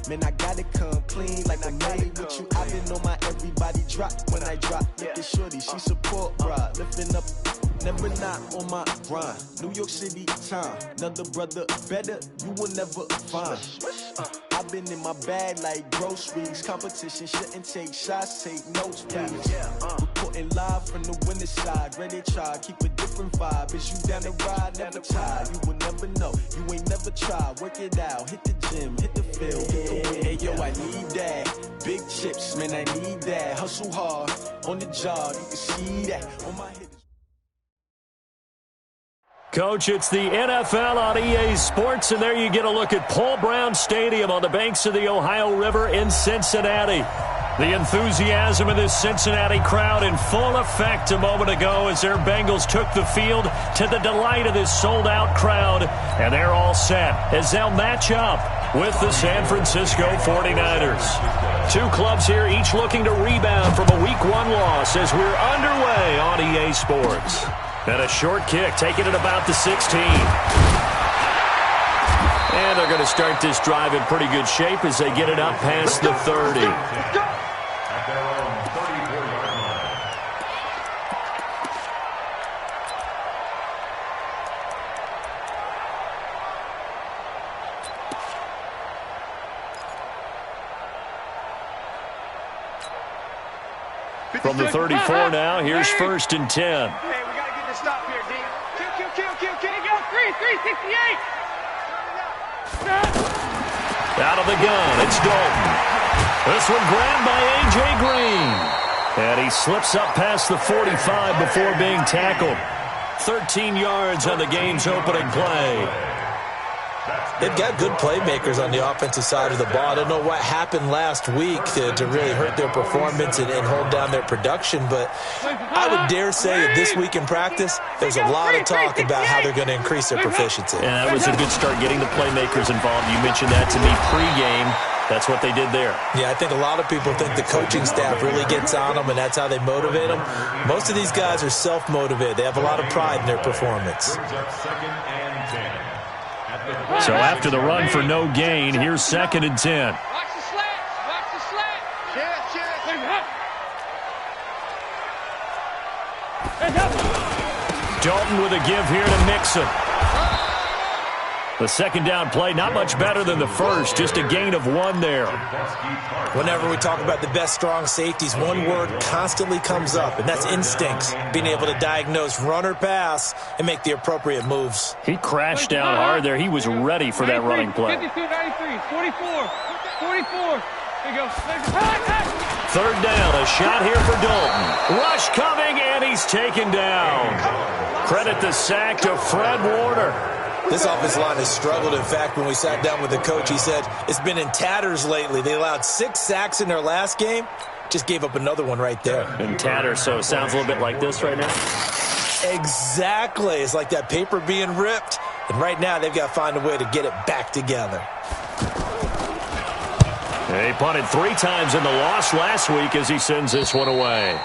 Man, I gotta come clean like I made with you. I've been on my everybody drop when I drop. Look at shorty, she support ride. Lifting up, never not on my grind. New York City time, another brother better, you will never find. I've been in my bag like groceries. Competition shouldn't take shots, take notes, please. Reporting live from the winter side. Ready to try, keep a different vibe. Is you down the ride, never tired. You will never know, you ain't never tried. Work it out, hit the gym, hit the field, hit the win. Hey yo, I need that. Big chips, man, I need that. Hustle hard, on the job, you can see that. On my hip. Coach, it's the NFL on EA Sports, and there you get a look at Paul Brown Stadium on the banks of the Ohio River in Cincinnati. The enthusiasm of this Cincinnati crowd in full effect a moment ago as their Bengals took the field to the delight of this sold-out crowd, and they're all set as they'll match up with the San Francisco 49ers. Two clubs here, each looking to rebound from a Week 1 loss as we're underway on EA Sports. And a short kick, taking it about the 16. And they're going to start this drive in pretty good shape as they get it up past the 30. At their own 34-yard line. From the 34 now, here's 1st and 10. Stop here, D. Kill. Go, 368. Out of the gun, it's Dalton. This one grabbed by A.J. Green. And he slips up past the 45 before being tackled. 13 yards on the game's opening play. They've got good playmakers on the offensive side of the ball. I don't know what happened last week to really hurt their performance and hold down their production, but I would dare say that this week in practice, there's a lot of talk about how they're going to increase their proficiency. And that was a good start getting the playmakers involved. You mentioned that to me pregame. That's what they did there. Yeah, I think a lot of people think the coaching staff really gets on them, and that's how they motivate them. Most of these guys are self-motivated. They have a lot of pride in their performance. So after the run for no gain, here's 2nd and 10. Watch the slant. Dalton with a give here to Mixon. The second down play, not much better than the first, just a gain of 1 there. Whenever we talk about the best strong safeties, one word constantly comes up, and that's instincts. Being able to diagnose run or pass and make the appropriate moves. He crashed down hard there. He was ready for that running play. 52, 93, 44. There you go. 3rd down, a shot here for Dalton. Rush coming, and he's taken down. Credit the sack to Fred Warner. This offensive line has struggled. In fact, when we sat down with the coach, he said it's been in tatters lately. They allowed 6 sacks in their last game. Just gave up another one right there. In tatters, so it sounds a little bit like this right now. Exactly. It's like that paper being ripped. And right now, they've got to find a way to get it back together. He punted 3 times in the loss last week as he sends this one away. The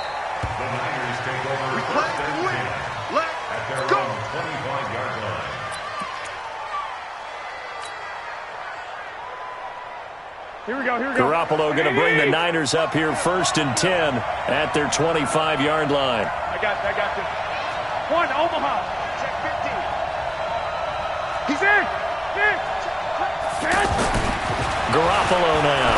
Niners take over 1st and 10 at their own 25-yard line. Here we go. Garoppolo going to bring the Niners up here 1st and 10 at their 25-yard line. I got this. 1, Omaha. Check 15. He's in. Garoppolo now.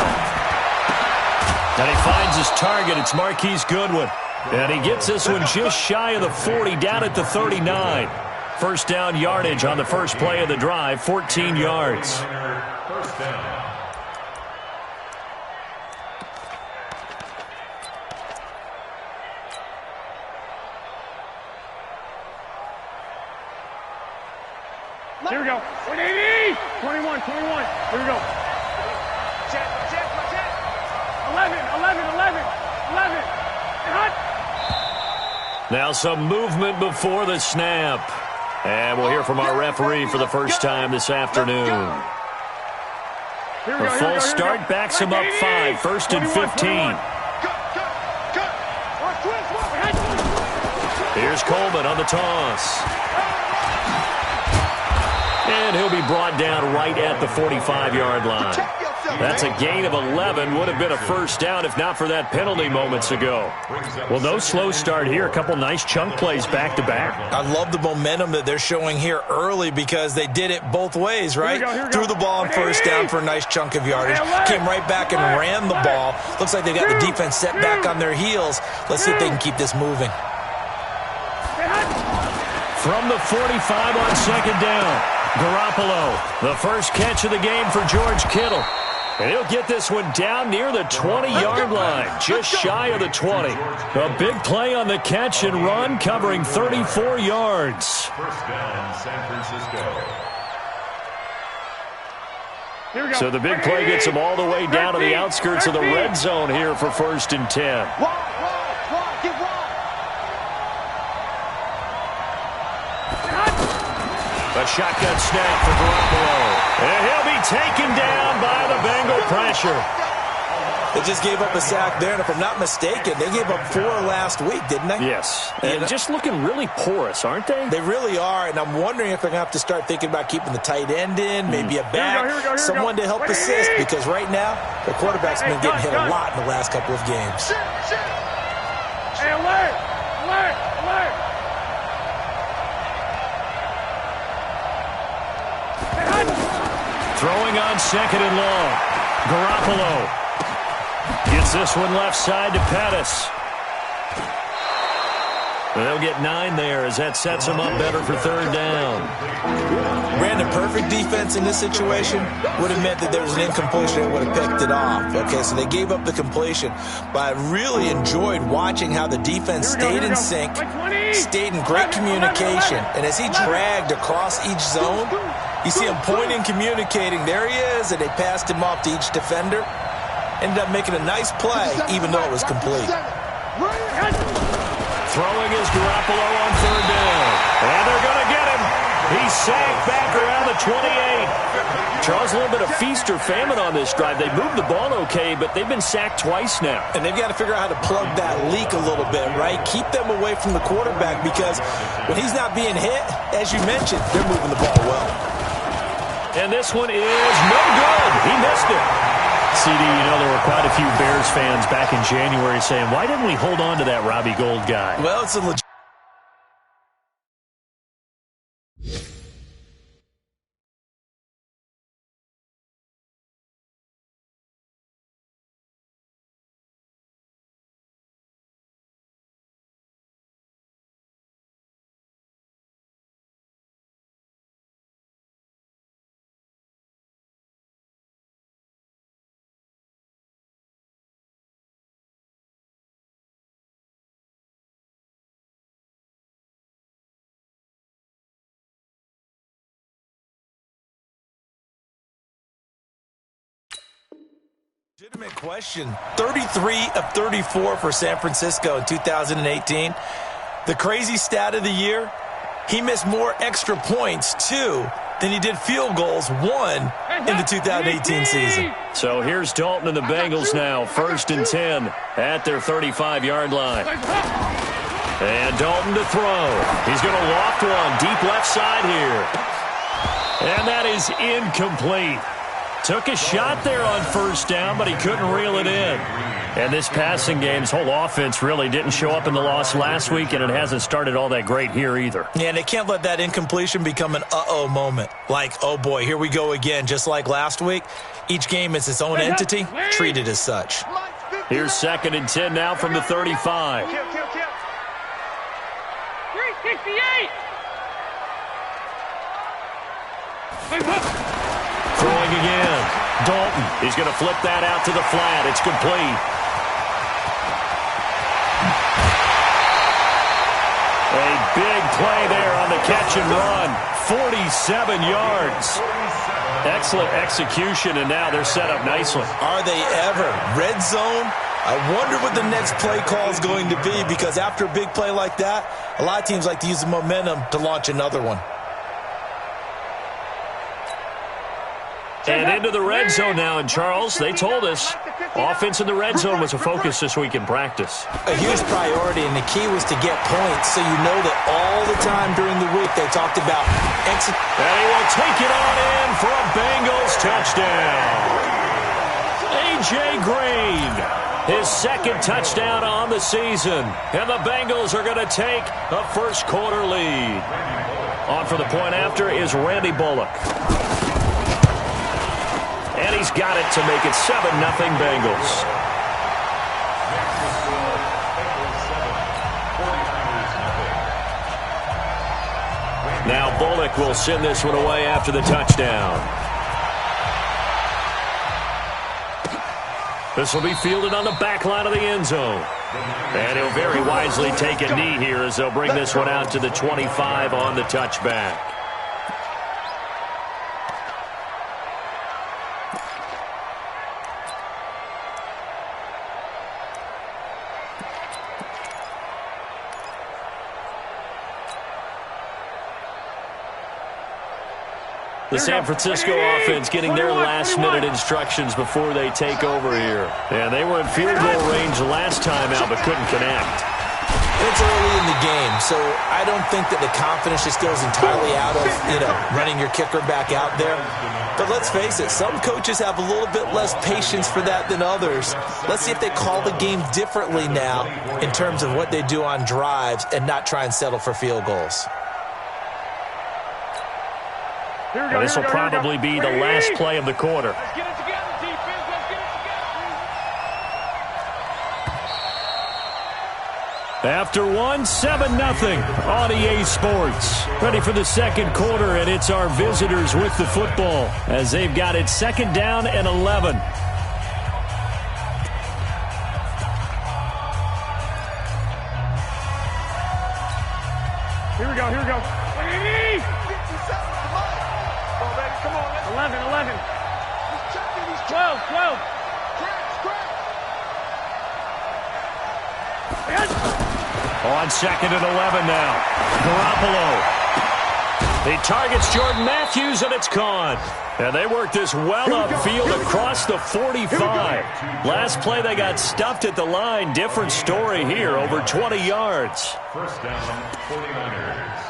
And he finds his target. It's Marquise Goodwin. And he gets this one just shy of the 40, down at the 39. First down yardage on the first play of the drive, 14 yards. First down. Here we go. 180. 21. Here we go. Check. 11. Now some movement before the snap. And we'll hear from our referee for the first time this afternoon. A full start backs him up 5, 1st and 15. Here's Coleman on the toss. And he'll be brought down right at the 45-yard line. That's a gain of 11. Would have been a first down if not for that penalty moments ago. Well, no slow start here. A couple nice chunk plays back-to-back. I love the momentum that they're showing here early because they did it both ways, right? Threw the ball on first down for a nice chunk of yardage. Came right back and ran the ball. Looks like they got the defense set back on their heels. Let's see if they can keep this moving. From the 45 on second down, Garoppolo, the first catch of the game for George Kittle. And he'll get this one down near the 20-yard line, just shy of the 20. A big play on the catch and run, covering 34 yards. First down, San Francisco. So the big play gets them all the way down to the outskirts of the red zone here for 1st and 10. A shotgun snap for Garoppolo. And he'll be taken down by the Bengal pressure. They just gave up a sack there, and if I'm not mistaken, they gave up 4 last week, didn't they? Yes, and just looking really porous, aren't they? They really are, and I'm wondering if they're going to have to start thinking about keeping the tight end in, maybe a back, someone to help assist, because right now, the quarterback's been getting hit a lot in the last couple of games. Hey, alert! Alert! Alert! Throwing on second and long. Garoppolo gets this one left side to Pettis. They'll get 9 there as that sets them up better for third down. Brandon, perfect defense in this situation would have meant that there was an incompletion and would have picked it off. Okay, so they gave up the completion. But I really enjoyed watching how the defense stayed in sync, stayed in great communication. And as he dragged across each zone, you see him pointing, communicating. There he is, and they passed him off to each defender. Ended up making a nice play, even though it was complete. Throwing is Garoppolo on third down. And they're going to get him. He's sacked back around the 28. Charles, a little bit of feast or famine on this drive. They moved the ball okay, but they've been sacked twice now. And they've got to figure out how to plug that leak a little bit, right? Keep them away from the quarterback because when he's not being hit, as you mentioned, they're moving the ball well. And this one is no good. He missed it. CD, you know, there were quite a few Bears fans back in January saying, why didn't we hold on to that Robbie Gould guy? Well, it's a legit. Legitimate question. 33 of 34 for San Francisco in 2018. The crazy stat of the year, he missed more extra points, 2, than he did field goals, 1, in the 2018 season. So here's Dalton and the Bengals now, 1st and 10 at their 35-yard line. And Dalton to throw. He's going to loft one deep left side here. And that is incomplete. Took a shot there on first down, but he couldn't reel it in. And this passing game's whole offense really didn't show up in the loss last week, and it hasn't started all that great here either. Yeah, and they can't let that incompletion become an uh-oh moment. Like, oh boy, here we go again, just like last week. Each game is its own entity, treated as such. Here's 2nd and 10 now from the 35. 368. Throwing again. Dalton. He's going to flip that out to the flat. It's complete. A big play there on the catch and run. 47 yards. Excellent execution, and now they're set up nicely. Are they ever? Red zone? I wonder what the next play call is going to be, because after a big play like that, a lot of teams like to use the momentum to launch another one. And into the red zone now, and Charles, they told us offense in the red zone was a focus this week in practice. A huge priority, and the key was to get points, so you know that all the time during the week they talked about exit. And he will take it on in for a Bengals touchdown. A.J. Green, his second touchdown on the season. And the Bengals are going to take a first-quarter lead. On for the point after is Randy Bullock. And he's got it to make it 7-0 Bengals. Now Bullock will send this one away after the touchdown. This will be fielded on the back line of the end zone. And he'll very wisely take a knee here as they'll bring this one out to the 25 on the touchback. The San Francisco offense getting their last-minute instructions before they take over here. And they were in field goal range last time out but couldn't connect. It's early in the game, so I don't think that the confidence just goes entirely out of, running your kicker back out there. But let's face it, some coaches have a little bit less patience for that than others. Let's see if they call the game differently now in terms of what they do on drives and not try and settle for field goals. And this will probably be the last play of the quarter. Let's get it together, defense. Let's get it together. After 7-0 on EA Sports. Ready for the second quarter, and it's our visitors with the football as they've got it 2nd down and 11. Here we go, here we go. 11, 11. 12, 12. On 2nd and 11 now. Garoppolo. He targets Jordan Matthews, and it's gone. And they work this well upfield across the 45. Last play, they got stuffed at the line. Different story here, over 20 yards. First down, 49ers.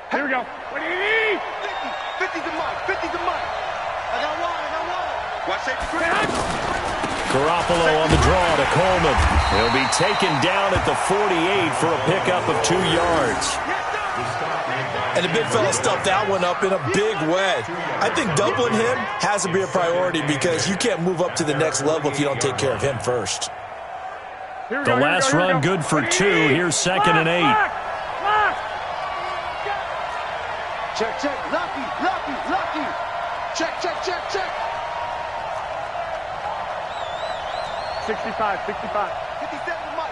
Here we go. What do you need? 50 to Mike. 50 to Mike. I got one. Watch safety. Garoppolo on the draw to Coleman. He'll be taken down at the 48 for a pickup of 2 yards. And the big fella stuffed that one up in a big way. I think doubling him has to be a priority because you can't move up to the next level if you don't take care of him first. The last run good for 2. Here's 2nd and 8. Check. Lucky. Check. 65. 57 to Mike.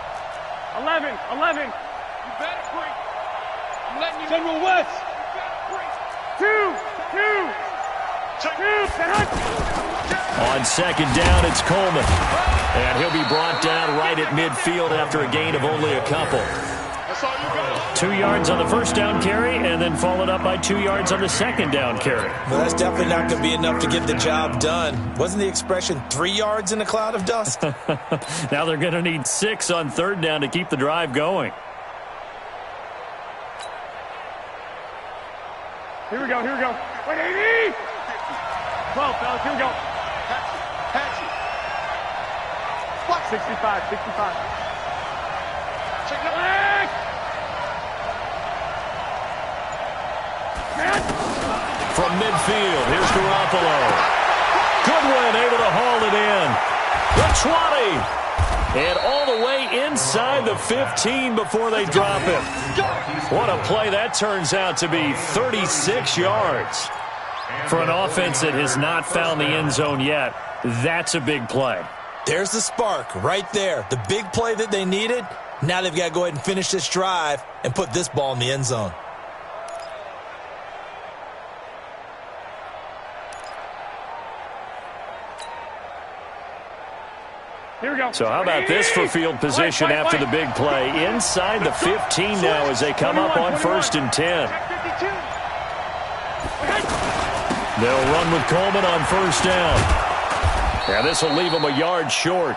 11. You better break. I'm letting you General West. Two. On 2nd down, it's Coleman. And he'll be brought down right at midfield after a gain of only a couple. 2 yards on the first down carry, and then followed up by 2 yards on the second down carry. Well, that's definitely not going to be enough to get the job done. Wasn't the expression 3 yards in a cloud of dust? Now they're going to need 6 on 3rd down to keep the drive going. Here we go. What do you need? 12, fellas. Here we go. Patch it. 65. Check it out. From midfield, here's Garoppolo. Goodwin able to haul it in. The 20. And all the way inside the 15 before they drop him. What a play that turns out to be, 36 yards. For an offense that has not found the end zone yet, that's a big play. There's the spark right there. The big play that they needed. Now they've got to go ahead and finish this drive and put this ball in the end zone. Here we go. So how about this for field position after the big play? Inside the 15 now as they come up on 1st and 10. They'll run with Coleman on 1st down. Yeah, this will leave them a yard short.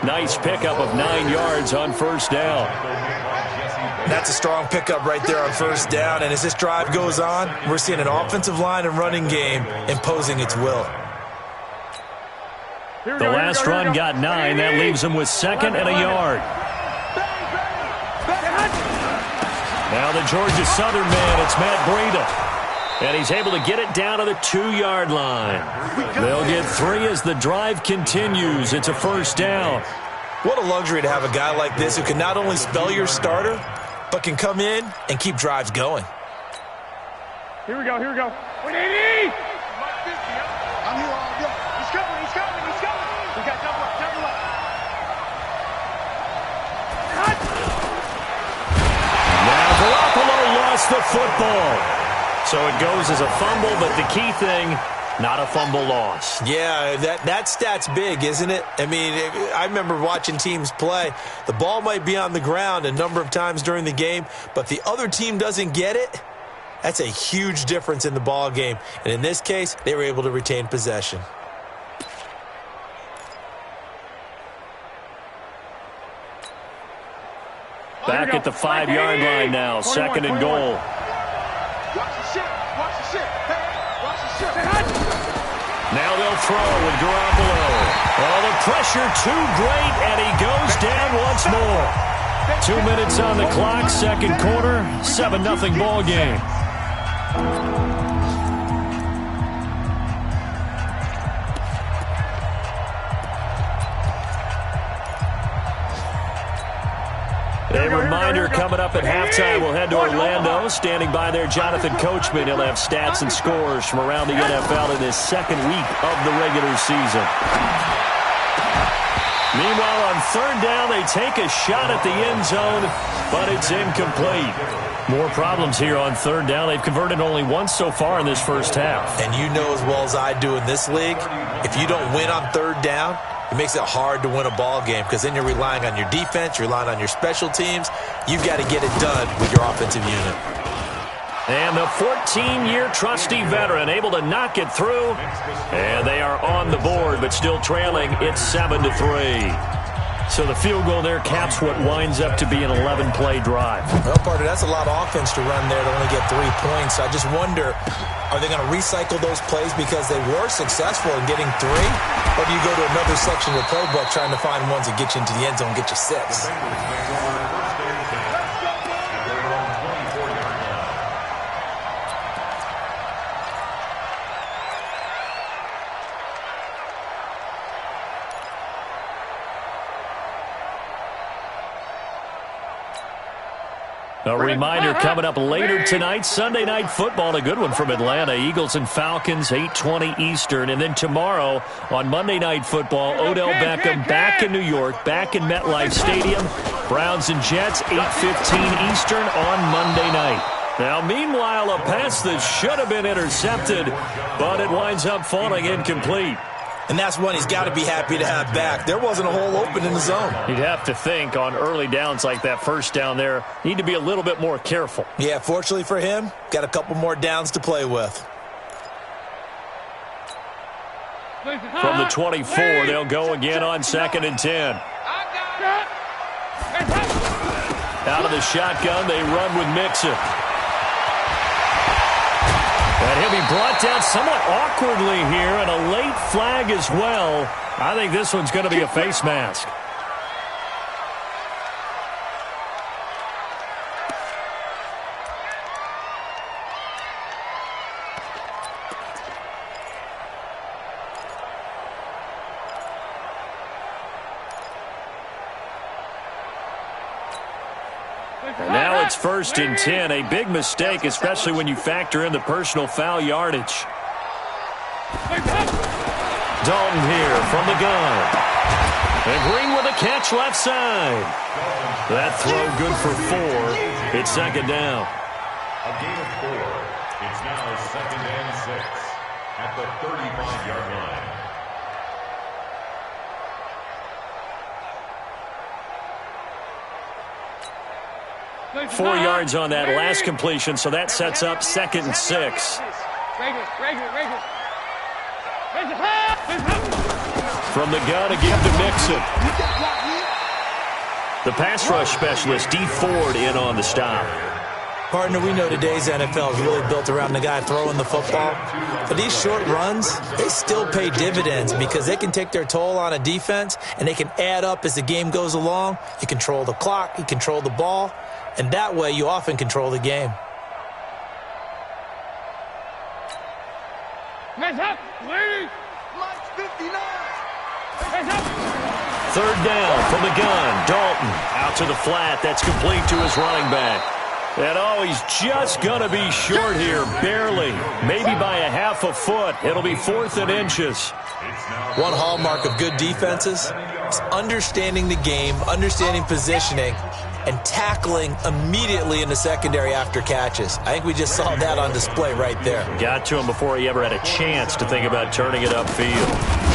Nice pickup of 9 yards on first down. That's a strong pickup right there on first down. And as this drive goes on, we're seeing an offensive line and running game imposing its will. The last run got 9. That leaves them with 2nd and a yard. Now the Georgia Southern man, it's Matt Breida. And he's able to get it down to the 2-yard line. They'll get 3 as the drive continues. It's a first down. What a luxury to have a guy like this who can not only spell your starter, but can come in and keep drives going. Here we go. 180! I'm here all day. He's coming. We got double up. Now Garoppolo lost the football. So it goes as a fumble, but the key thing, not a fumble loss. Yeah, that stat's big, isn't it? I mean, I remember watching teams play. The ball might be on the ground a number of times during the game, but the other team doesn't get it. That's a huge difference in the ball game. And in this case, they were able to retain possession. Back at the 5-yard line now, 2nd and goal. Now they'll throw with Garoppolo. Oh, the pressure too great, and he goes down once more. 2 minutes on the clock, 2nd quarter, 7-0 ball game. A reminder coming up at halftime, we'll head to Orlando. Standing by there, Jonathan Coachman. He'll have stats and scores from around the NFL in his 2nd week of the regular season. Meanwhile, on 3rd down, they take a shot at the end zone, but it's incomplete. More problems here on 3rd down. They've converted only once so far in this first half. And you know as well as I do in this league, if you don't win on 3rd down, it makes it hard to win a ball game because then you're relying on your defense, you're relying on your special teams. You've got to get it done with your offensive unit. And the 14-year trusty veteran able to knock it through. And they are on the board, but still trailing. It's 7-3. So the field goal there caps what winds up to be an 11-play drive. Well, partner, that's a lot of offense to run there to only get 3 points. I just wonder, are they going to recycle those plays because they were successful in getting 3? Or do you go to another section of the playbook trying to find ones that get you into the end zone and get you 6? A reminder coming up later tonight, Sunday Night Football, a good one from Atlanta. Eagles and Falcons, 8:20 Eastern. And then tomorrow on Monday Night Football, Odell Beckham back in New York, back in MetLife Stadium. Browns and Jets, 8:15 Eastern on Monday night. Now, meanwhile, a pass that should have been intercepted, but it winds up falling incomplete. And that's one he's got to be happy to have back. There wasn't a hole open in the zone. You'd have to think on early downs like that first down there, need to be a little bit more careful. Yeah, fortunately for him, got a couple more downs to play with. From the 24, they'll go again on 2nd and 10. Out of the shotgun, they run with Mixon. And he'll be brought down somewhat awkwardly here, and a late flag as well. I think this one's going to be a face mask. And now it's 1st and 10, a big mistake, especially when you factor in the personal foul yardage. Dalton here from the gun. And Green with a catch left side. That throw good for 4. It's 2nd down. A gain of 4. It's now 2nd and 6 at the 35-yard line. 4 yards on that last completion, so that sets up 2nd and 6. from the gun again to Mixon. The pass rush specialist, D. Ford, in on the stop. Partner, we know today's NFL is really built around the guy throwing the football. But these short runs, they still pay dividends because they can take their toll on a defense, and they can add up as the game goes along. You control the clock, you control the ball, and that way you often control the game. Hands up, ladies! Mike's 59! Hands up! Third down from the gun. Dalton out to the flat. That's complete to his running back. And, oh, he's just going to be short here, barely, maybe by a half a foot. It'll be 4th and inches. One hallmark of good defenses is understanding the game, understanding positioning, and tackling immediately in the secondary after catches. I think we just saw that on display right there. Got to him before he ever had a chance to think about turning it upfield.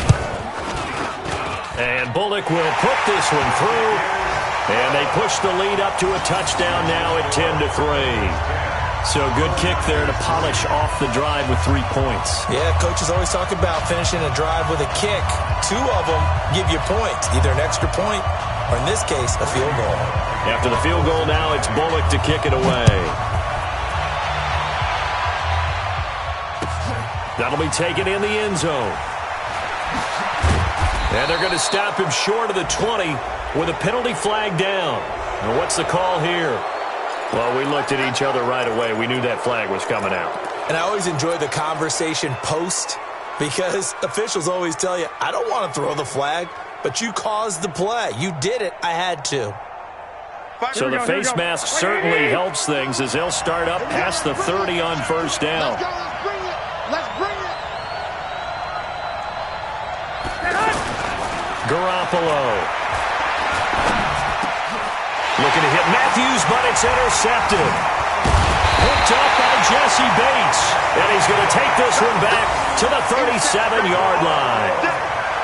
And Bullock will put this one through. And they push the lead up to a touchdown now at 10-3. So good kick there to polish off the drive with 3 points. Yeah, coaches always talk about finishing a drive with a kick. 2 of them give you points, either an extra point or, in this case, a field goal. After the field goal now, it's Bullock to kick it away. That'll be taken in the end zone. And they're going to stop him short of the 20 with a penalty flag down. And what's the call here? Well, we looked at each other right away. We knew that flag was coming out. And I always enjoy the conversation post because officials always tell you, I don't want to throw the flag, but you caused the play. You did it. I had to. So the face mask certainly helps things as they'll start up past the 30 on first down. Let's go, let's bring it. Let's bring it. Garoppolo. Looking to hit Matthews, but it's intercepted. Picked up by Jesse Bates. And he's going to take this one back to the 37-yard line.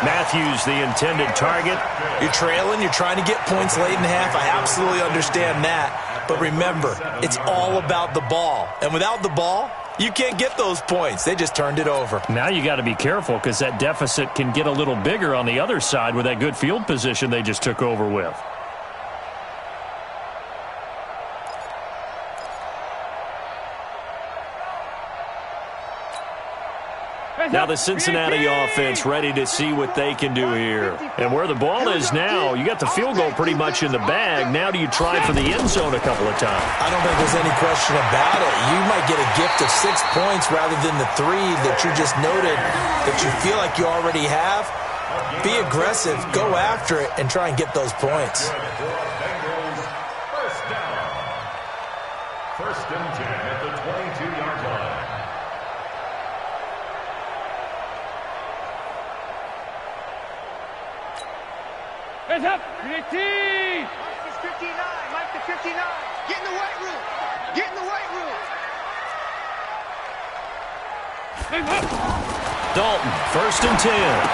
Matthews, the intended target. You're trailing. You're trying to get points late in the half. I absolutely understand that. But remember, it's all about the ball. And without the ball, you can't get those points. They just turned it over. Now you got to be careful because that deficit can get a little bigger on the other side with that good field position they just took over with. Now the Cincinnati offense ready to see what they can do here. And where the ball is now, you got the field goal pretty much in the bag. Now do you try for the end zone a couple of times? I don't think there's any question about it. You might get a gift of 6 points rather than the 3 that you just noted that you feel like you already have. Be aggressive, go after it, and try and get those points. Bengals first down. 1st and 10 at the 22-yard line. Hands up! Mike is 59. Mike to 59. Get in the weight room. Get in the weight room. Hands up! Dalton, 1st and 10.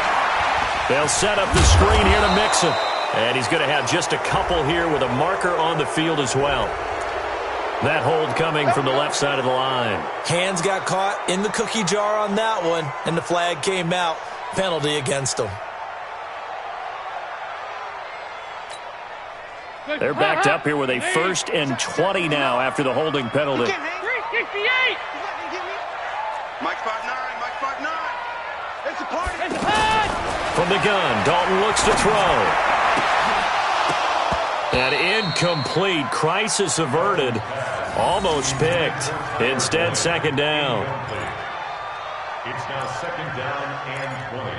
They'll set up the screen here to Mixon. And he's going to have just a couple here with a marker on the field as well. That hold coming from the left side of the line. Hands got caught in the cookie jar on that one, and the flag came out. Penalty against them. They're backed up here with a 1st and 20 now after the holding penalty. 368! Mike 5'9. Mike 5'9. It's a party. It's hot! From the gun, Dalton looks to throw. And incomplete. Crisis averted. Almost picked. Instead, 2nd down. It's now 2nd down and 20.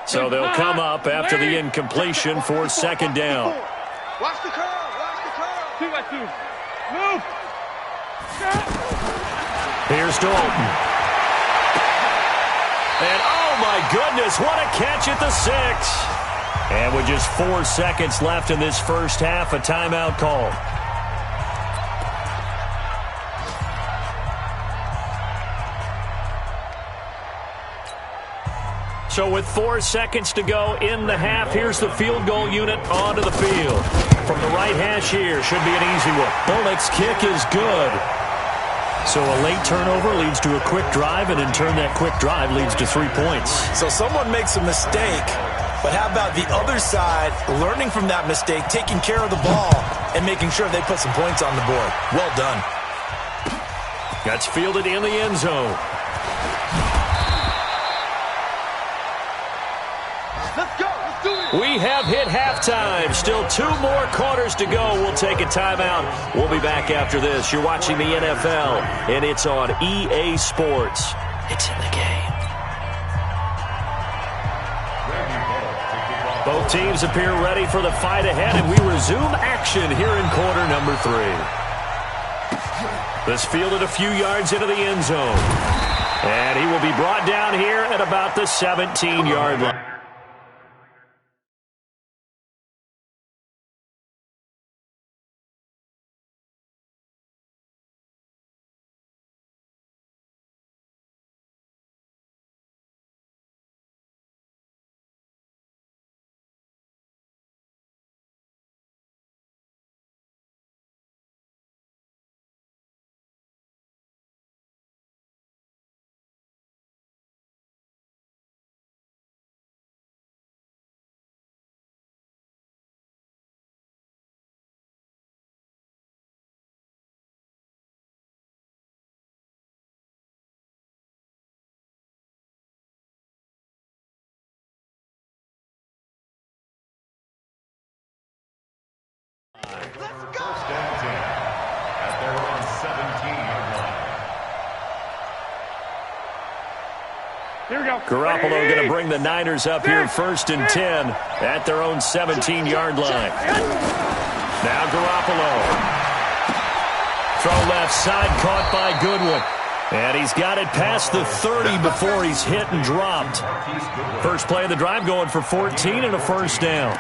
So they'll come up after the incompletion for 2nd down. Watch the curl. Watch the curl. 2-2. Move! Here's Dalton. And oh my goodness, what a catch at the 6. And with just 4 seconds left in this first half, a timeout call. So with 4 seconds to go in the half, here's the field goal unit onto the field. From the right hash here, should be an easy one. Bullock's kick is good. So a late turnover leads to a quick drive, and in turn that quick drive leads to 3 points. So someone makes a mistake, but how about the other side learning from that mistake, taking care of the ball, and making sure they put some points on the board. Well done. That's fielded in the end zone. Let's go. Let's do it. We have hit halftime. Still 2 more quarters to go. We'll take a timeout. We'll be back after this. You're watching the NFL, and it's on EA Sports. It's in the game. Both teams appear ready for the fight ahead, and we resume action here in quarter number 3. This fielded a few yards into the end zone. And he will be brought down here at about the 17-yard line. First and 10 at their own 17-yard line. Here we go. Garoppolo going to bring the Niners up here first and 10 at their own 17-yard line. Now Garoppolo. Throw left side, caught by Goodwin. And he's got it past the 30 before he's hit and dropped. First play of the drive going for 14 and a first down.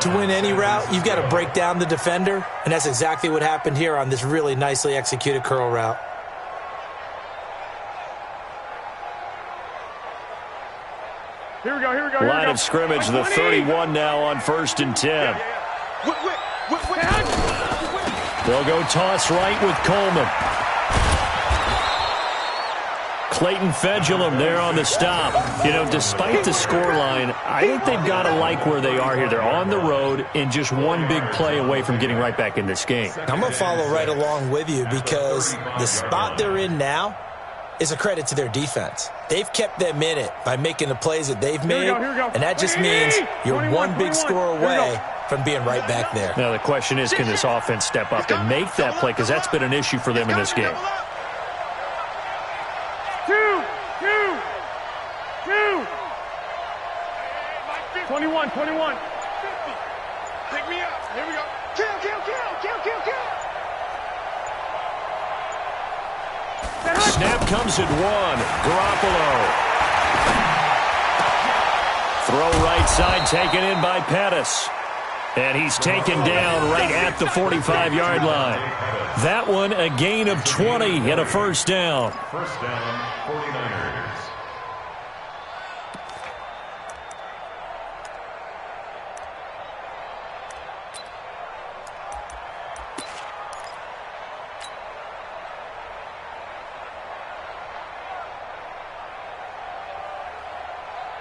To win any route, you've got to break down the defender, and that's exactly what happened here on this really nicely executed curl route. Here we go. Here we go. Line of scrimmage, the 31 now on first and 10. They'll go toss right with Coleman. Clayton Fedulum there on the stop. You know, despite the scoreline, I think they've got to like where they are here. They're on the road and just one big play away from getting right back in this game. I'm going to follow right along with you because the spot they're in now is a credit to their defense. They've kept them in it by making the plays that they've made, and that just means you're one big score away from being right back there. Now the question is, can this offense step up and make that play? Because that's been an issue for them in this game. 21. Pick me up. Here we go. Kill. Snap comes at 1. Garoppolo. Throw right side taken in by Pettis. And he's taken down right at the 45-yard line. That one a gain of 20 and a first down. First down, 49ers.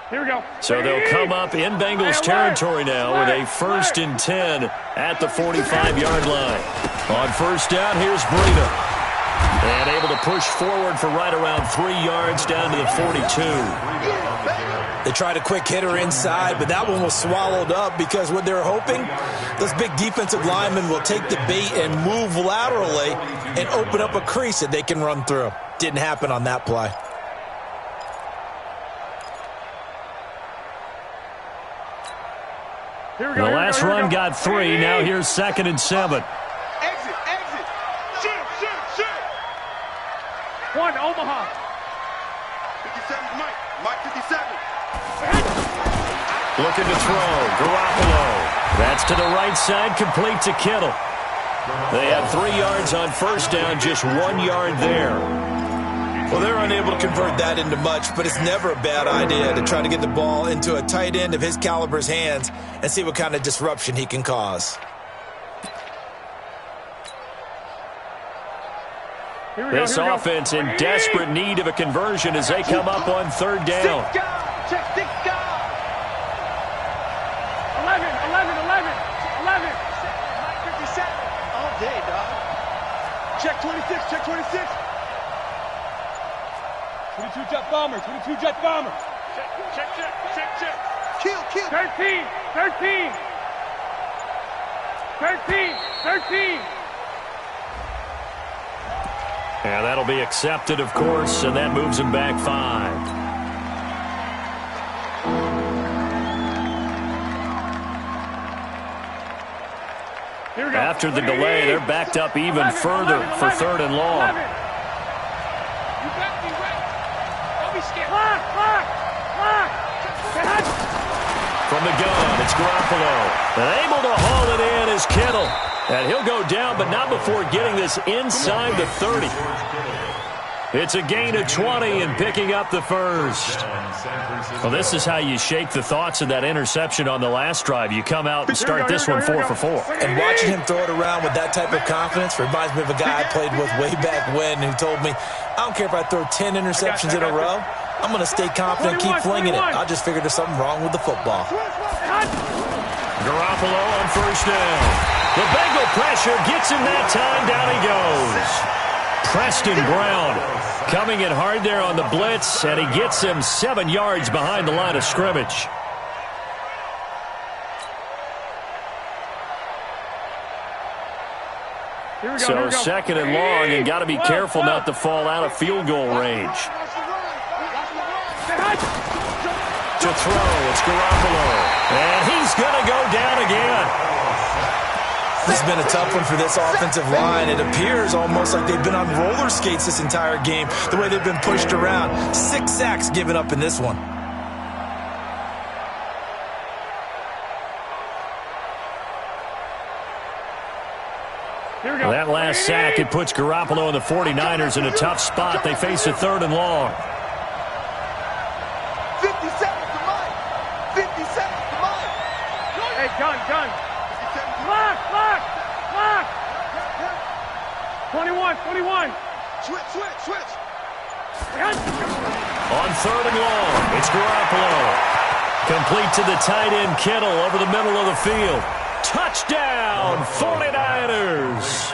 Here we go. So they'll come up in Bengals territory now with a first and 10 at the 45-yard line. On first down, here's Breida. And able to push forward for right around 3 yards down to the 42. They tried a quick hitter inside, but that one was swallowed up because what they're hoping, those big defensive linemen will take the bait and move laterally and open up a crease that they can run through. Didn't happen on that play. Here we go. The last run got 3. Now here's second and 7. Exit. Shoot. 1, Omaha. 57, Mike 57. Looking to throw. Garoppolo. That's to the right side, complete to Kittle. They have 3 yards on first down, just 1 yard there. Well, they're unable to convert that into much, but it's never a bad idea to try to get the ball into a tight end of his caliber's hands and see what kind of disruption he can cause. This offense in desperate need of a conversion as they come up on third down. Check 11. Mike 57. All day, dog. Check 26. Check 26. 22 jet bomber. 22 jet bomber. Check. Kill. 13. Yeah, that'll be accepted, of course, and that moves him back 5. After the delay, they're backed up even further for third and long. You got me right. Don't be scared. Lock. From the gun, it's Garoppolo. And able to haul it in is Kittle. And he'll go down, but not before getting this inside the 30. It's a gain of 20 and picking up the first. Well, this is how you shake the thoughts of that interception on the last drive. You come out and start this one 4 for 4. And watching him throw it around with that type of confidence reminds me of a guy I played with way back when who told me, I don't care if I throw 10 interceptions in a row. I'm going to stay confident, keep flinging it. I just figured there's something wrong with the football. Garoppolo on first down. The Bengal pressure gets him that time. Down he goes. Preston Brown coming in hard there on the blitz, and he gets him 7 yards behind the line of scrimmage. So second and long, and got to be careful not to fall out of field goal range. To throw, it's Garoppolo. And he's going to go down again. This has been a tough one for this offensive line. It appears almost like they've been on roller skates this entire game, the way they've been pushed around. 6 sacks given up in this one. That last sack, it puts Garoppolo and the 49ers in a tough spot. They face a third and long. 50 seconds to Mike. 50 seconds to Mike. Hey, gun. Lock. 21. Switch. On third and long, it's Garoppolo. Complete to the tight end, Kittle, over the middle of the field. Touchdown, 49ers.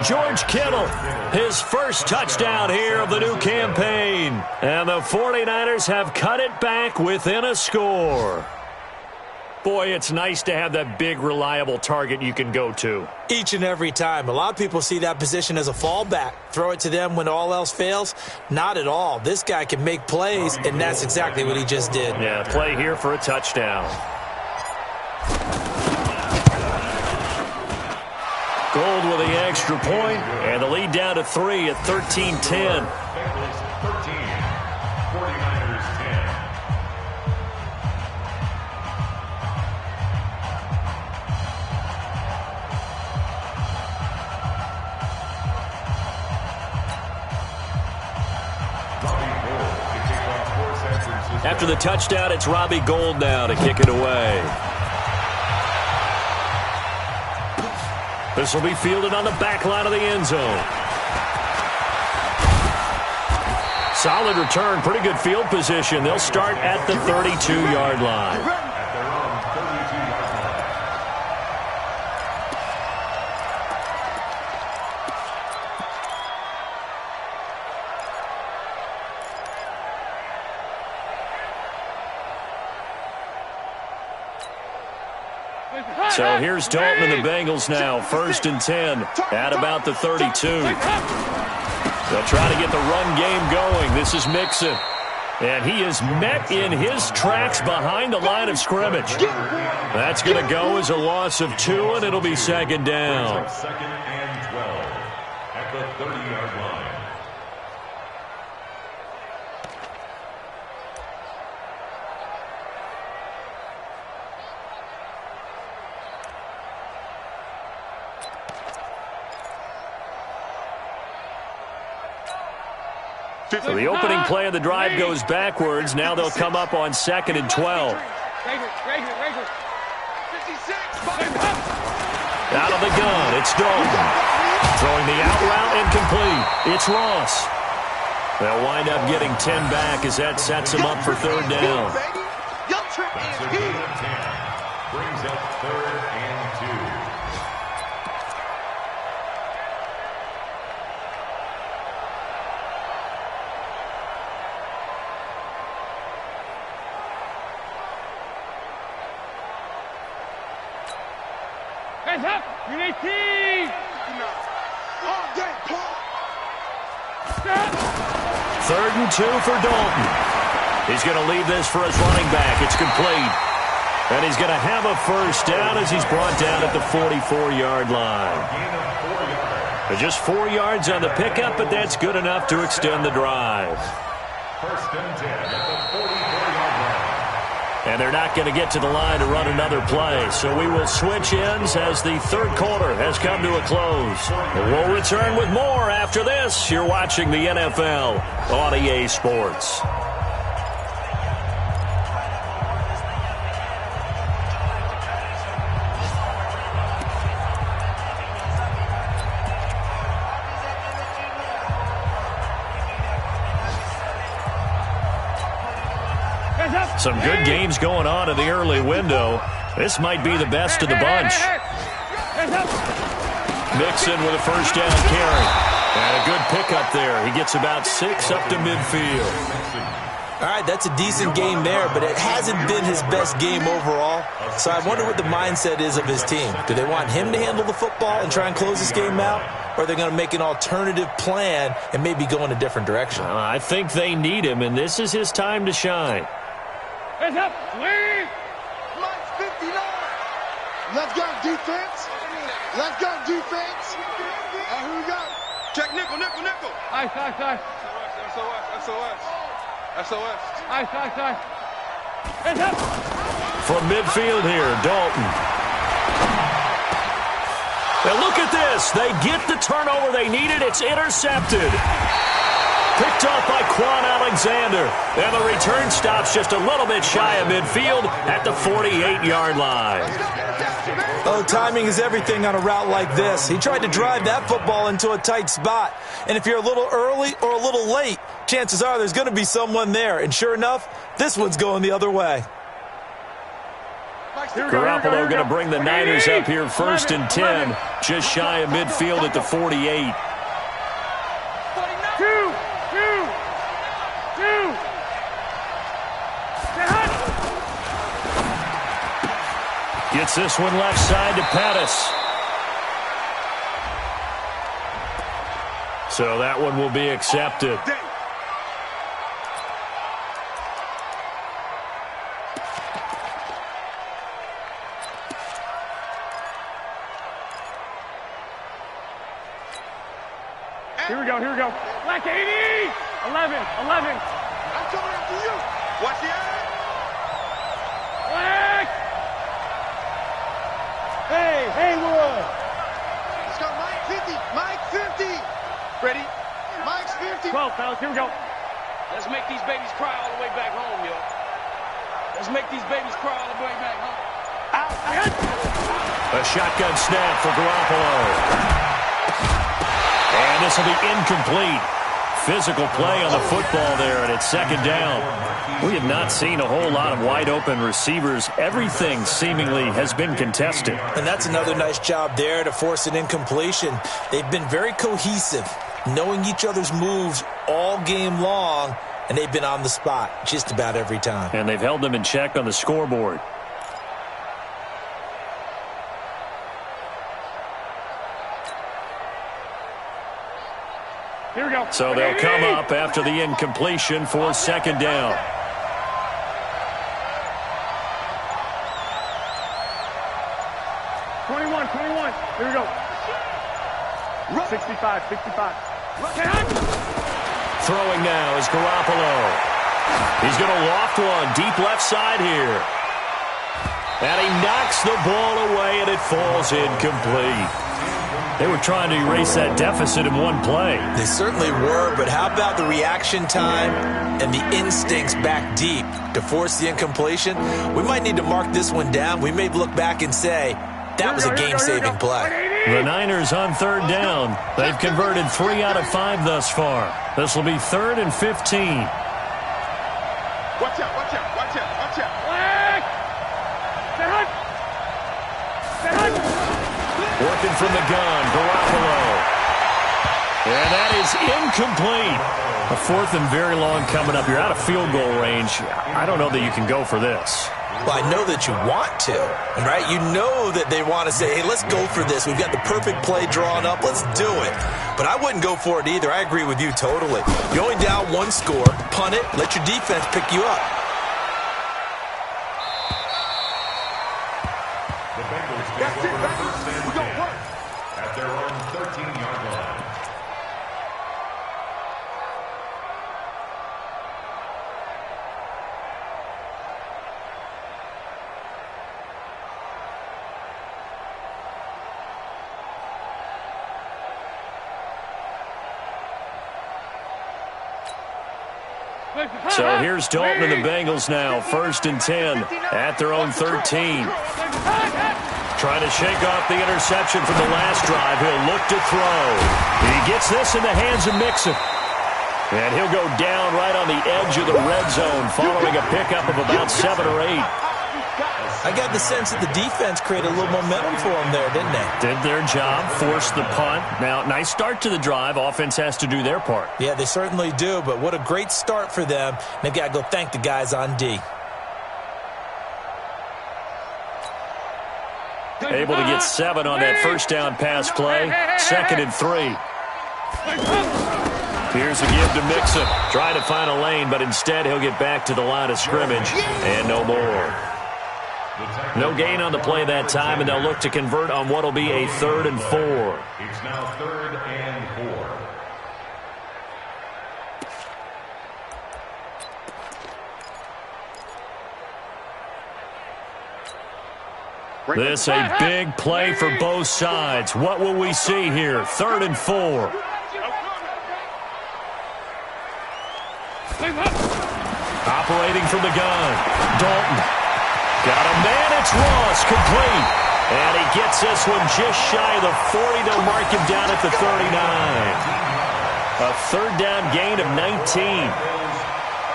George Kittle, his first touchdown here of the new campaign. And the 49ers have cut it back within a score. Boy, it's nice to have that big, reliable target you can go to. Each and every time. A lot of people see that position as a fallback. Throw it to them when all else fails. Not at all. This guy can make plays, and that's exactly what he just did. Yeah, play here for a touchdown. Gold with the extra point, and the lead down to 3 at 13-10. Bengals 13, 49ers 10. After the touchdown, it's Robbie Gould now to kick it away. This will be fielded on the back line of the end zone. Solid return, pretty good field position. They'll start at the 32-yard line. At their own 32-yard line. So here's Dalton and the Bengals now, 1st and 10 at about the 32. They'll try to get the run game going. This is Mixon. And he is met in his tracks behind the line of scrimmage. That's going to go as a loss of 2, and it'll be 2nd down. 2nd and 12 at the 30-yard line. So the opening play of the drive goes backwards. Now they'll come up on 2nd and 12. Out of the gun, it's Dalton. Throwing the out route incomplete. It's Ross. They'll wind up getting 10 back as that sets them up for 3rd down. That's a gain of 10. Brings up 3rd and 2. Hands up! Unit team! All day, Paul! 3rd and 2 for Dalton. He's going to leave this for his running back. It's complete. And he's going to have a 1st down as he's brought down at the 44-yard line. Just 4 yards on the pickup, but that's good enough to extend the drive. 1st and 10 at the 44-yard line. And they're not going to get to the line to run another play. So we will switch ends as the 3rd quarter has come to a close. And we'll return with more after this. You're watching the NFL on EA Sports. Some good games going on in the early window. This might be the best of the bunch. Mixon with a 1st down carry. And a good pickup there. He gets about 6 up to midfield. All right, that's a decent game there, but it hasn't been his best game overall. So I wonder what the mindset is of his team. Do they want him to handle the football and try and close this game out? Or are they going to make an alternative plan and maybe go in a different direction? I think they need him, and this is his time to shine. Hands up! Lead! Mike's 59. Let's go, defense. Let's go, defense. And who we got? Check nickel, nickel, nickel. Ice. SOS. Ice. Hands up! From midfield here, Dalton. Now look at this. They get the turnover they needed. It's intercepted. Picked off by Quan Alexander. And the return stops just a little bit shy of midfield at the 48-yard line. Oh, timing is everything on a route like this. He tried to drive that football into a tight spot. And if you're a little early or a little late, chances are there's going to be someone there. And sure enough, this one's going the other way. Garoppolo going to bring the Niners up here 1st and 10, just shy of midfield at the 48. Gets this one left side to Pettis. So that one will be accepted. Here we go. Black 80! 11. I'm coming after you. Watch the eye. Black! Hey, Haywood! Let's go, Mike 50. Ready? Mike's 50. 12, fellas, here we go. Let's make these babies cry all the way back home, yo. Let's make these babies cry all the way back home. A shotgun snap for Garoppolo. And this will be incomplete. Physical play on the football there, and it's 2nd down. We have not seen a whole lot of wide-open receivers. Everything seemingly has been contested. And that's another nice job there to force an incompletion. They've been very cohesive, knowing each other's moves all game long, and they've been on the spot just about every time. And they've held them in check on the scoreboard. Here we go. So they'll come up after the incompletion for 2nd down. 21. Here we go. 65. Throwing now is Garoppolo. He's going to loft one deep left side here. And he knocks the ball away, and it falls incomplete. They were trying to erase that deficit in one play. They certainly were, but how about the reaction time and the instincts back deep to force the incompletion? We might need to mark this one down. We may look back and say, that was a game-saving play. The Niners on third down. They've converted 3 out of 5 thus far. This will be 3rd and 15. Watch out, watch out, watch out, watch out. Working from the gun, Garoppolo. And that is incomplete. A 4th and very long coming up. You're out of field goal range. I don't know that you can go for this. Well, I know that you want to, right? You know that they want to say, hey, let's go for this. We've got the perfect play drawn up. Let's do it. But I wouldn't go for it either. I agree with you totally. You're only down 1 score. Punt it. Let your defense pick you up. The Bengals take over first and 10 at their own 13-yard line. So here's Dalton and the Bengals now. 1st and 10 at their own 13. Trying to shake off the interception from the last drive. He'll look to throw. He gets this in the hands of Mixon. And he'll go down right on the edge of the red zone following a pickup of about 7 or 8. I got the sense that the defense created a little momentum for them there, didn't they? Did their job, forced the punt. Now, nice start to the drive. Offense has to do their part. Yeah, they certainly do, but what a great start for them. They've got to go thank the guys on D. Able to get 7 on that first down pass play. 2nd and 3. Here's a give to Mixon. Trying to find a lane, but instead he'll get back to the line of scrimmage. And no more. No gain on the play that time, and they'll look to convert on what will be a 3rd and 4. It's now 3rd and 4. This a big play for both sides. What will we see here? 3rd and 4. Operating from the gun. Dalton. Got a man. It's Ross. Complete. And he gets this one just shy of the 40. They'll mark him down at the 39. A 3rd down gain of 19.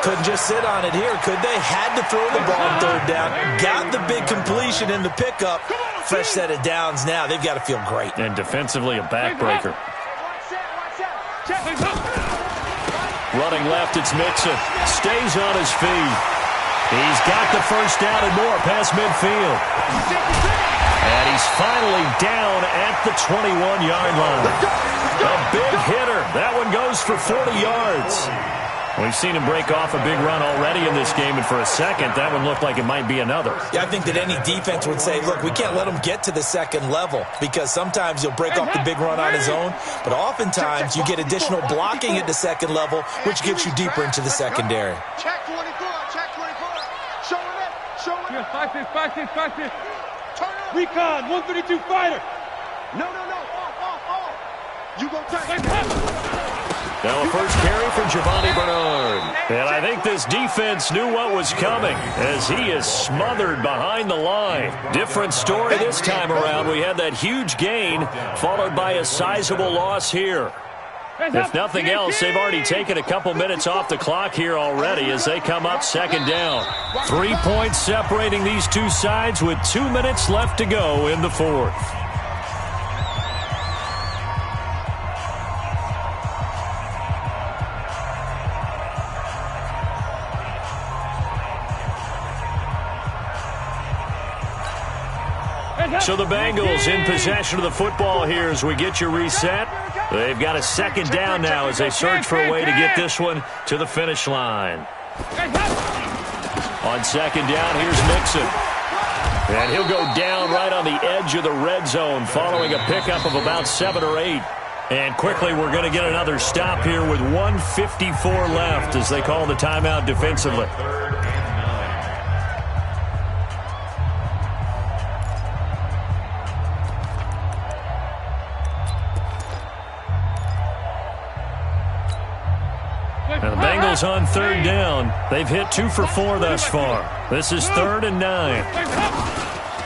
Couldn't just sit on it here, could they? Had to throw the ball on 3rd down. Got the big completion in the pickup. Fresh set of downs now. They've got to feel great. And defensively, a backbreaker. Running left, it's Mixon. Stays on his feet. He's got the first down and more past midfield. And he's finally down at the 21-yard line. A big hitter. That one goes for 40 yards. We've seen him break off a big run already in this game, and for a second, that one looked like it might be another. Yeah, I think that any defense would say, look, we can't let him get to the 2nd level because sometimes he'll break off the big run on his own, but oftentimes you get additional blocking at the 2nd level, which gets you deeper into the secondary. Check 24, check 24. Show him it, show him it. Fight this. Recon, 132 fighter. No, off. You go take. Now a first carry for Giovanni Bernard. And I think this defense knew what was coming as he is smothered behind the line. Different story this time around. We had that huge gain followed by a sizable loss here. If nothing else, they've already taken a couple minutes off the clock here already as they come up 2nd down. 3 points separating these two sides with 2 minutes left to go in the 4th. So the Bengals in possession of the football here as we get you reset. They've got a 2nd down now as they search for a way to get this one to the finish line. On 2nd down, here's Mixon. And he'll go down right on the edge of the red zone following a pickup of about 7 or 8. And quickly, we're going to get another stop here with 1:54 left as they call the timeout defensively. Bengals on third down. They've hit 2 for 4 thus far. This is 3rd and 9.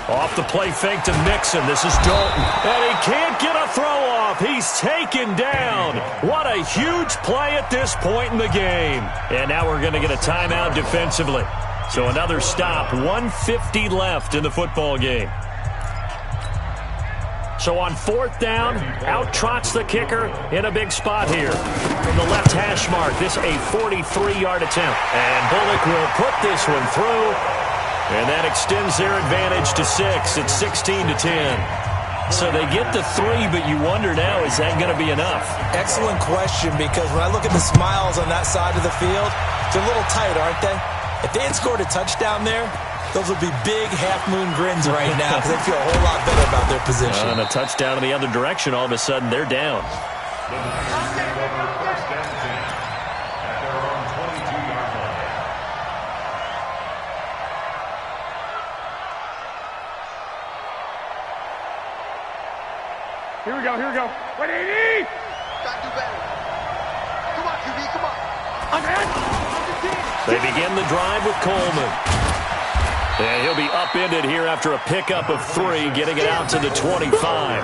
Off the play fake to Mixon. This is Dalton. And he can't get a throw off. He's taken down. What a huge play at this point in the game. And now we're going to get a timeout defensively. So another stop. 1:50 left in the football game. So on 4th down, out trots the kicker in a big spot here. From the left hash mark, this a 43-yard attempt. And Bullock will put this one through. And that extends their advantage to 6. It's 16-10. So they get the 3, but you wonder now, is that going to be enough? Excellent question, because when I look at the smiles on that side of the field, they're a little tight, aren't they? If they had scored a touchdown there, those would be big half-moon grins right now because they feel a whole lot better about their position. And a touchdown in the other direction, all of a sudden they're down. Here we go, here we go. 180! Gotta do better. Come on, QB, come on. They begin the drive with Coleman. And he'll be upended here after a pickup of 3, getting it out to the 25.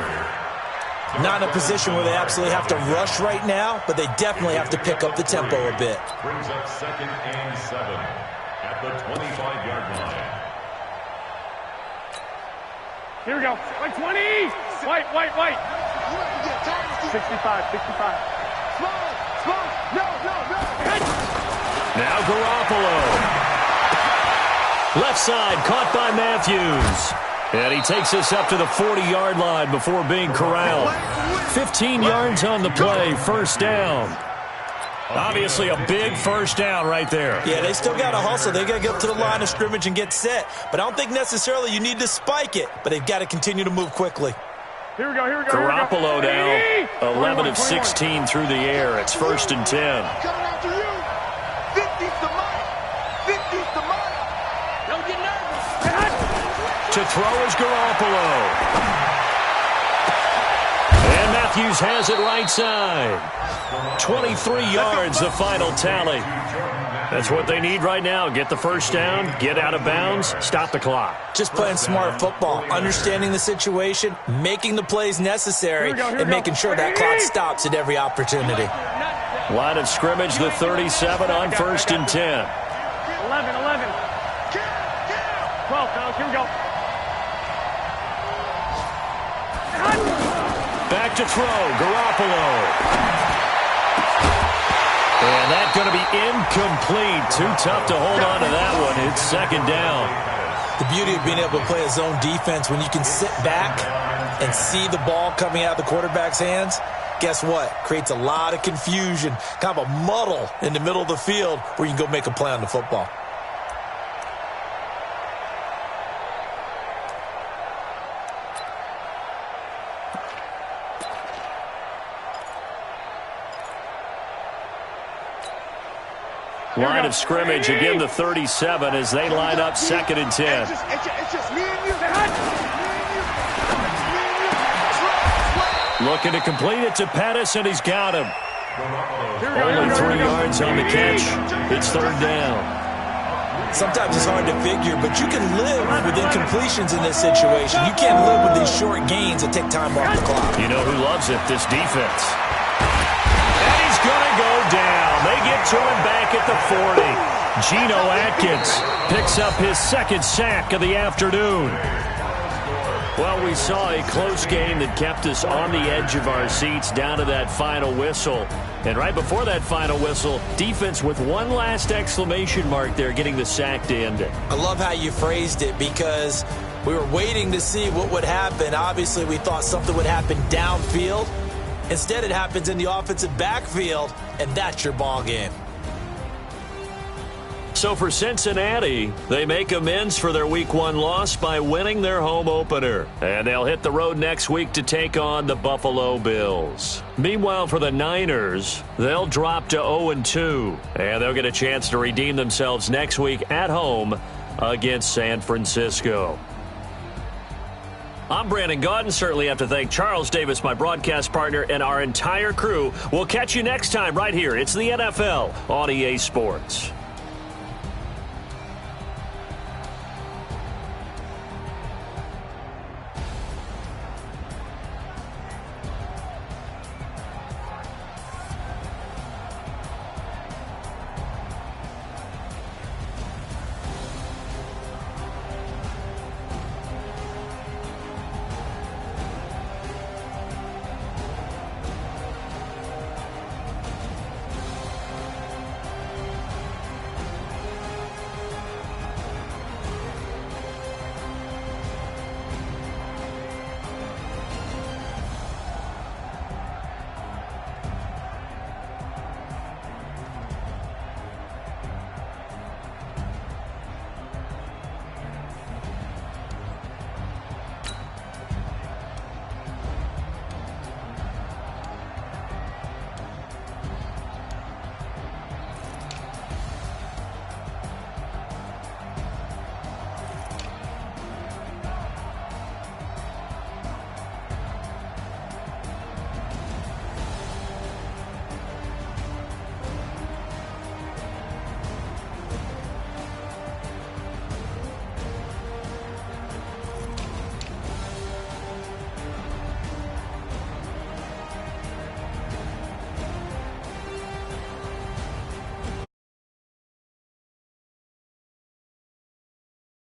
Not in a position where they absolutely have to rush right now, but they definitely have to pick up the tempo a bit. Brings up 2nd and 7 at the 25-yard line. Here we go. White 20! White. 65. Small. No. Now Garoppolo. Left side, caught by Matthews. And he takes us up to the 40-yard line before being corralled. 15 yards on the play, 1st down. Obviously a big 1st down right there. Yeah, they still got to hustle. They got to get up to the line of scrimmage and get set. But I don't think necessarily you need to spike it, but they've got to continue to move quickly. Here we go. Garoppolo now, 11 of 16 through the air. It's 1st and 10. Coming after you. 50's the money. 50's the money. Don't get nervous. To throw is Garoppolo. And Matthews has it right side. 23 yards, the final tally. That's what they need right now. Get the 1st down, get out of bounds, stop the clock. Just playing smart football, understanding the situation, making the plays necessary, and making sure that clock stops at every opportunity. Line of scrimmage, the 37 on 1st and 10. 11. 12, fellas. Here we go. Back to throw, Garoppolo. And that's going to be incomplete. Too tough to hold on to that one. It's 2nd down. The beauty of being able to play a zone defense when you can sit back and see the ball coming out of the quarterback's hands, guess what? Creates a lot of confusion, kind of a muddle in the middle of the field where you can go make a play on the football. Line of scrimmage, again the 37 as they line up 2nd and 10. It's just me and you. Looking to complete it to Pettis, and he's got him. Only 3 yards on the catch. It's 3rd down. Sometimes it's hard to figure, but you can live with incompletions in this situation. You can't live with these short gains that take time off the clock. You know who loves it? This defense. And he's going to go down. They get to him back at the 40. Geno Atkins picks up his 2nd sack of the afternoon. Well, we saw a close game that kept us on the edge of our seats down to that final whistle. And right before that final whistle, defense with one last exclamation mark there, getting the sack to end it. I love how you phrased it because we were waiting to see what would happen. Obviously, we thought something would happen downfield. Instead, it happens in the offensive backfield, and that's your ball game. So for Cincinnati, they make amends for their Week 1 loss by winning their home opener. And they'll hit the road next week to take on the Buffalo Bills. Meanwhile, for the Niners, they'll drop to 0-2. And they'll get a chance to redeem themselves next week at home against San Francisco. I'm Brandon Gaudin. Certainly have to thank Charles Davis, my broadcast partner, and our entire crew. We'll catch you next time right here. It's the NFL on EA Sports.